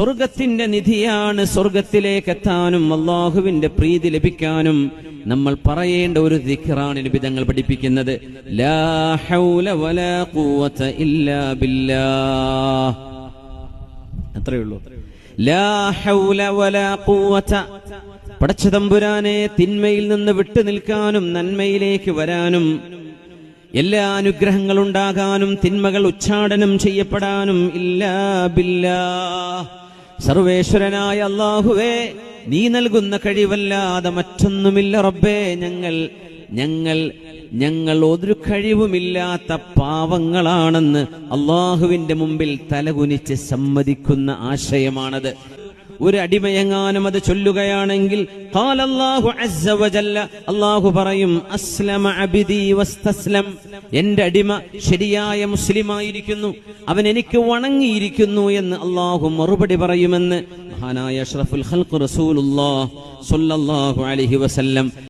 സ്വർഗത്തിന്റെ നിധിയാണ്. സ്വർഗത്തിലേക്ക് എത്താനും അള്ളാഹുവിന്റെ പ്രീതി ലഭിക്കാനും നമ്മൾ പറയേണ്ട ഒരു ദിക്റാണ് നബി തങ്ങൾ പഠിപ്പിക്കുന്നത്. ലാ ഹൗല വലാ ഖുവത ഇല്ലാ ബില്ലാഹ്. അത്രയേ ഉള്ളൂ. ലാ ഹൗല വലാ ഖുവത. പടച്ചതമ്പുരാനെ തിന്മയിൽ നിന്ന് വിട്ടു നിൽക്കാനും നന്മയിലേക്ക് വരാനും എല്ലാ അനുഗ്രഹങ്ങളുണ്ടാകാനും തിന്മകൾ ഉച്ചാടനം ചെയ്യപ്പെടാനും ഇല്ലാ ബില്ലാഹ്, സർവേശ്വരനായ അല്ലാഹുവേ നീ നൽകുന്ന കഴിവല്ലാതെ മറ്റൊന്നുമില്ല റബ്ബേ. ഞങ്ങൾ ഒരു കഴിവുമില്ലാത്ത പാവങ്ങളാണെന്ന് അള്ളാഹുവിന്റെ മുമ്പിൽ തലകുനിച്ച് സമ്മതിക്കുന്ന ആശയമാണത്. ഒരു അടിമയെങ്ങാനും അത് ചൊല്ലുകയാണെങ്കിൽ ഖാലല്ലാഹു അസ്സ വജല്ല, അല്ലാഹു പറയും അസ്ലമ അബ്ദി വസ്തസ്ലം, എന്റെ അടിമ ശരിയായ മുസ്ലിമായിരിക്കുന്നു, അവൻ എനിക്ക് വണങ്ങിയിരിക്കുന്നു എന്ന് അല്ലാഹു മറുപടി പറയുമെന്ന് മഹാനായ അഷ്റഫുൽ ഖൽഖ് റസൂലുള്ളാഹി സ്വല്ലല്ലാഹു അലൈഹി വസല്ലം